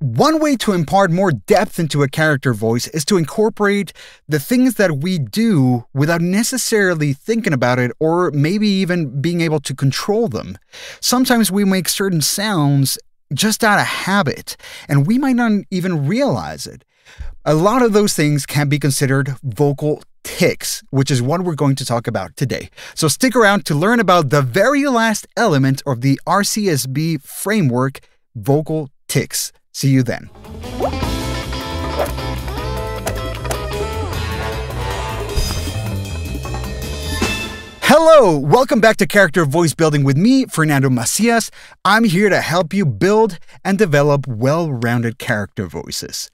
One way to impart more depth into a character voice is to incorporate the things that we do without necessarily thinking about it or maybe even being able to control them. Sometimes we make certain sounds just out of habit, and we might not even realize it. A lot of those things can be considered vocal tics, which is what we're going to talk about today. So stick around to learn about the very last element of the RCSB framework, vocal tics. See you then. Hello, welcome back to Character Voice Building with me, Fernando Macias. I'm here to help you build and develop well-rounded character voices.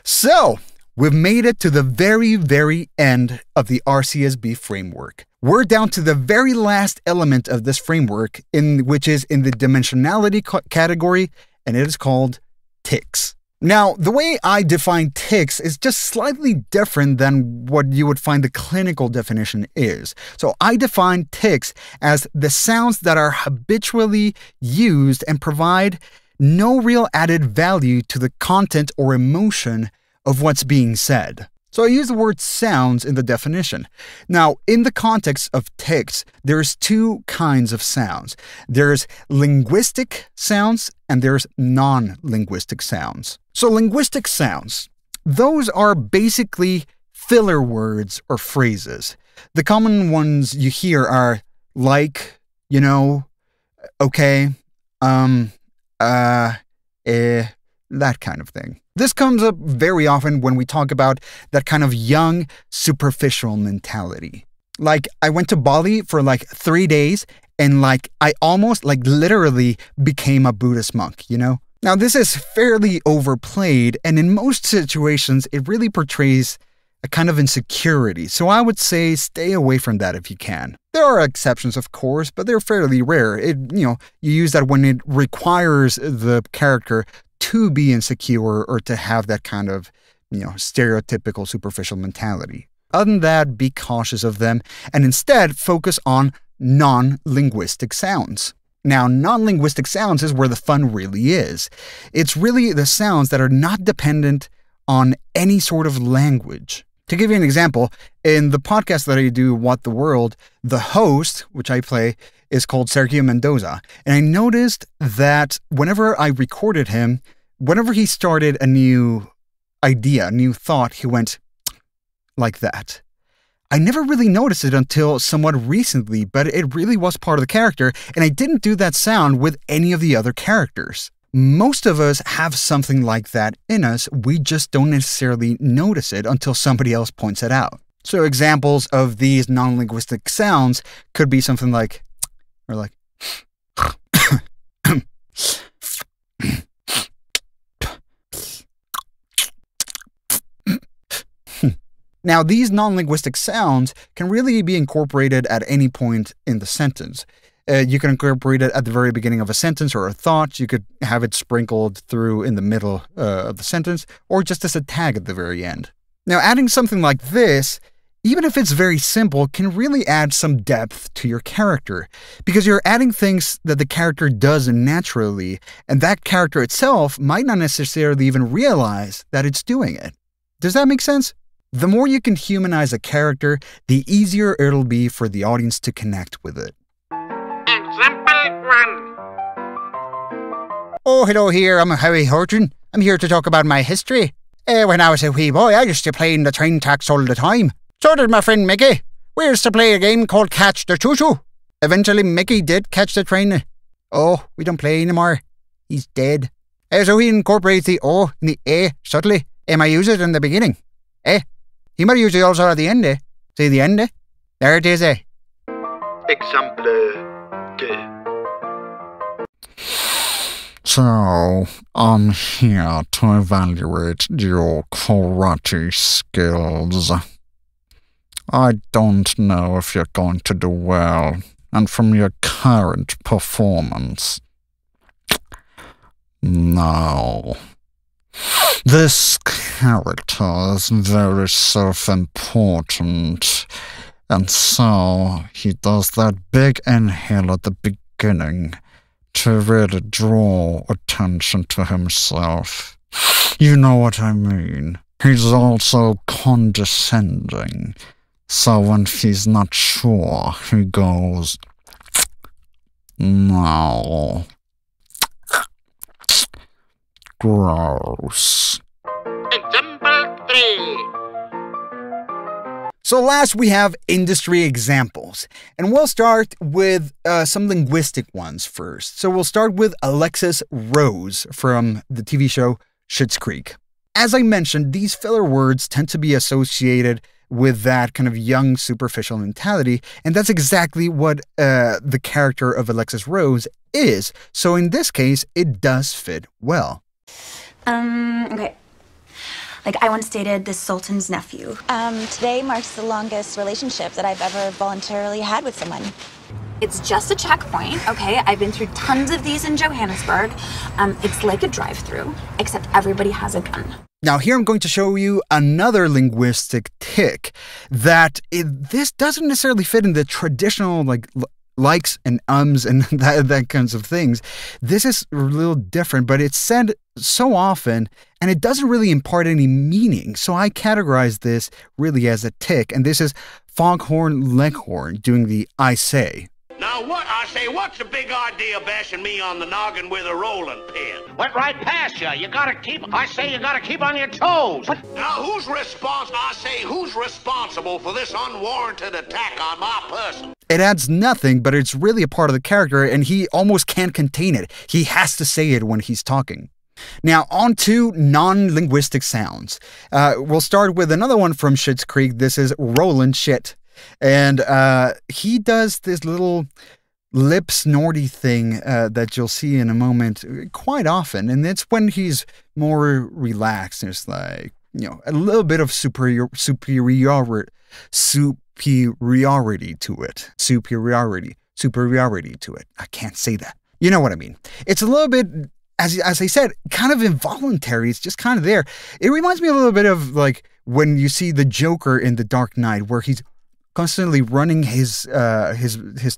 So, we've made it to the very end of the RCSB framework. We're down to the very last element of this framework, which is in the dimensionality category, and it is called tics. Now, the way I define tics is just slightly different than what you would find the clinical definition is. So I define tics as the sounds that are habitually used and provide no real added value to the content or emotion of what's being said. So I use the word sounds in the definition. Now, in the context of tics, there's two kinds of sounds. There's linguistic sounds and there's non-linguistic sounds. So linguistic sounds, those are basically filler words or phrases. The common ones you hear are like, you know, okay, that kind of thing. This comes up very often when we talk about that kind of young, superficial mentality. Like, I went to Bali for 3 days and I almost literally became a Buddhist monk, you know? Now, this is fairly overplayed, and in most situations, it really portrays a kind of insecurity. So I would say stay away from that if you can. There are exceptions, of course, but they're fairly rare. You use that when it requires the character to be insecure or to have that kind of, stereotypical superficial mentality. Other than that, be cautious of them and instead focus on non-linguistic sounds. Now, non-linguistic sounds is where the fun really is. It's really the sounds that are not dependent on any sort of language. To give you an example, in the podcast that I do, What the World, the host, which I play, is called Sergio Mendoza. And I noticed that whenever I recorded him, whenever he started a new idea, a new thought, he went like that. I never really noticed it until somewhat recently, but it really was part of the character, and I didn't do that sound with any of the other characters. Most of us have something like that in us, we just don't necessarily notice it until somebody else points it out. So examples of these non-linguistic sounds could be something like, or like, Now, these non-linguistic sounds can really be incorporated at any point in the sentence. You can incorporate it at the very beginning of a sentence or a thought. You could have it sprinkled through in the middle of the sentence, or just as a tag at the very end. Now, adding something like this, even if it's very simple, can really add some depth to your character, because you're adding things that the character does naturally, and that character itself might not necessarily even realize that it's doing it. Does that make sense? The more you can humanize a character, the easier it'll be for the audience to connect with it. Example 1. Oh, hello here, I'm Harry Horton. I'm here to talk about my history. When I was a wee boy, I used to play in the train tracks all the time. So did my friend Mickey. We used to play a game called Catch the Choo-Choo. Eventually, Mickey did catch the train. Oh, we don't play anymore. He's dead. So he incorporates the O and the A subtly. I use it in the beginning. He might use it also at the end. See the end? There it is. Example 2. So, I'm here to evaluate your karate skills. I don't know if you're going to do well, and from your current performance, no. This character is very self-important, and so he does that big inhale at the beginning to really draw attention to himself. You know what I mean. He's also condescending. So when he's not sure, he goes, no. Gross. Example 3. So last we have industry examples, and we'll start with some linguistic ones first. So we'll start with Alexis Rose from the TV show Schitt's Creek. As I mentioned, these filler words tend to be associated with that kind of young, superficial mentality, and that's exactly what the character of Alexis Rose is. So in this case, it does fit well. Okay. Like, I once dated the Sultan's nephew. Today marks the longest relationship that I've ever voluntarily had with someone. It's just a checkpoint, okay? I've been through tons of these in Johannesburg. It's like a drive-through, except everybody has a gun. Now here I'm going to show you another linguistic tic that this doesn't necessarily fit in the traditional likes and ums and that kinds of things. This is a little different, but it's said so often and it doesn't really impart any meaning. So I categorize this really as a tic, and this is Foghorn Leghorn doing the I say. Now what? I say, what's the big idea bashing me on the noggin with a rolling pin? Went right past you. You gotta keep on your toes. Now who's responsible for this unwarranted attack on my person? It adds nothing, but it's really a part of the character, and he almost can't contain it. He has to say it when he's talking. Now, on to non-linguistic sounds. We'll start with another one from Schitt's Creek. This is Roland Shit. And he does this little lip snorty thing that you'll see in a moment quite often. And it's when he's more relaxed. There's like, a little bit of superiority to it. Superiority to it. I can't say that. You know what I mean. It's a little bit, as I said, kind of involuntary. It's just kind of there. It reminds me a little bit of like when you see the Joker in The Dark Knight, where he's constantly running his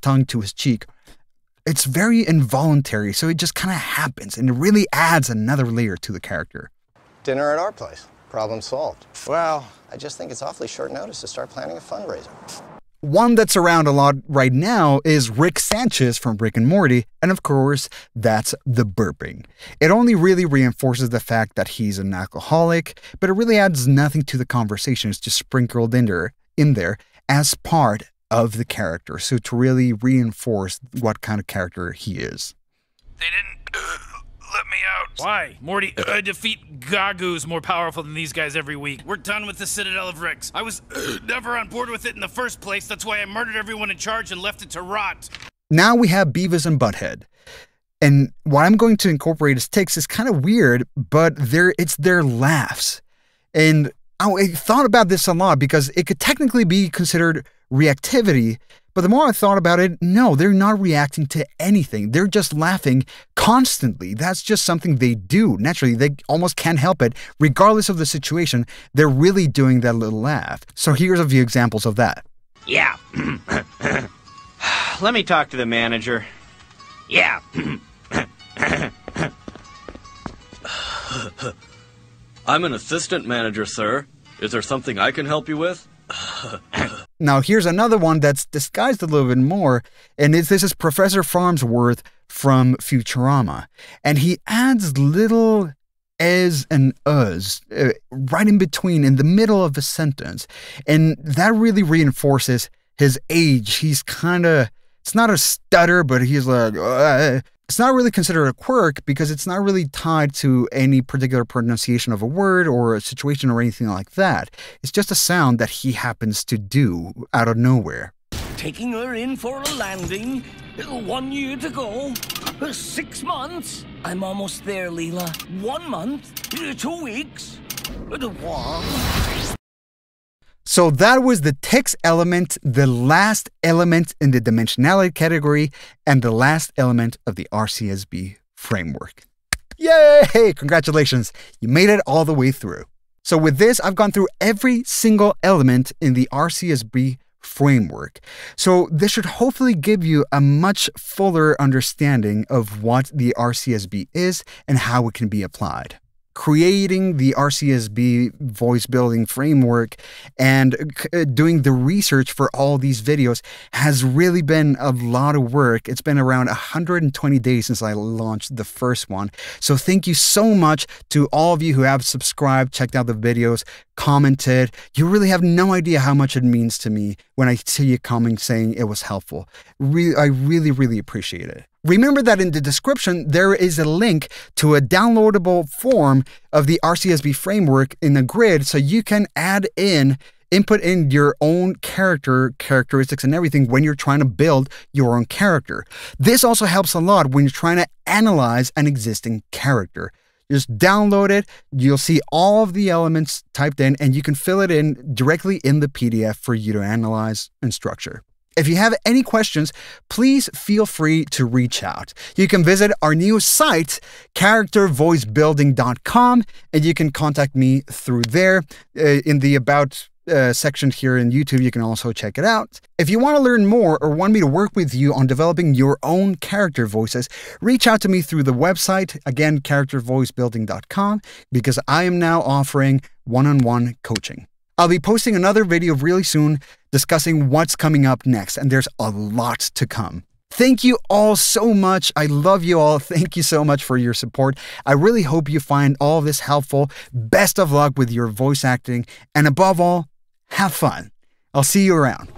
tongue to his cheek. It's very involuntary, so it just kind of happens, and it really adds another layer to the character. Dinner at our place. Problem solved. Well, I just think it's awfully short notice to start planning a fundraiser. One that's around a lot right now is Rick Sanchez from Rick and Morty, and of course, that's the burping. It only really reinforces the fact that he's an alcoholic, but it really adds nothing to the conversation. It's just sprinkled in there as part of the character, so to really reinforce what kind of character he is. They didn't let me out. Why? Morty, I defeat Gagu's more powerful than these guys every week. We're done with the Citadel of Ricks. I was never on board with it in the first place. That's why I murdered everyone in charge and left it to rot. Now we have Beavis and Butthead. And what I'm going to incorporate as tics is kind of weird, but it's their laughs. And I thought about this a lot because it could technically be considered reactivity, but the more I thought about it, no, they're not reacting to anything. They're just laughing constantly. That's just something they do. Naturally, they almost can't help it. Regardless of the situation, they're really doing that little laugh. So here's a few examples of that. Yeah. Let me talk to the manager. Yeah. I'm an assistant manager, sir. Is there something I can help you with? Now, here's another one that's disguised a little bit more, and this is Professor Farnsworth from Futurama. And he adds little es and us right in between, in the middle of a sentence. And that really reinforces his age. He's kind of, it's not a stutter, but he's like, it's not really considered a quirk because it's not really tied to any particular pronunciation of a word or a situation or anything like that. It's just a sound that he happens to do out of nowhere. Taking her in for a landing. 1 year to go. 6 months. I'm almost there, Leela. 1 month. 2 weeks. So that was the tics element, the last element in the dimensionality category, and the last element of the RCSB framework. Yay! Congratulations. You made it all the way through. So with this, I've gone through every single element in the RCSB framework. So this should hopefully give you a much fuller understanding of what the RCSB is and how it can be applied. creating the RCSB voice building framework and doing the research for all these videos has really been a lot of work. It's been around 120 days since I launched the first one. So thank you so much to all of you who have subscribed, checked out the videos, commented. You really have no idea how much it means to me when I see you comment saying it was helpful. I really appreciate it. Remember that in the description, there is a link to a downloadable form of the RCSB framework in a grid so you can input in your own characteristics and everything when you're trying to build your own character. This also helps a lot when you're trying to analyze an existing character. Just download it, you'll see all of the elements typed in, and you can fill it in directly in the PDF for you to analyze and structure. If you have any questions, please feel free to reach out. You can visit our new site, charactervoicebuilding.com, and you can contact me through there. In the About section here in YouTube, you can also check it out. If you want to learn more or want me to work with you on developing your own character voices, reach out to me through the website, again, charactervoicebuilding.com, because I am now offering one-on-one coaching. I'll be posting another video really soon discussing what's coming up next, and there's a lot to come. Thank you all so much. I love you all. Thank you so much for your support. I really hope you find all of this helpful. Best of luck with your voice acting, and above all, have fun. I'll see you around.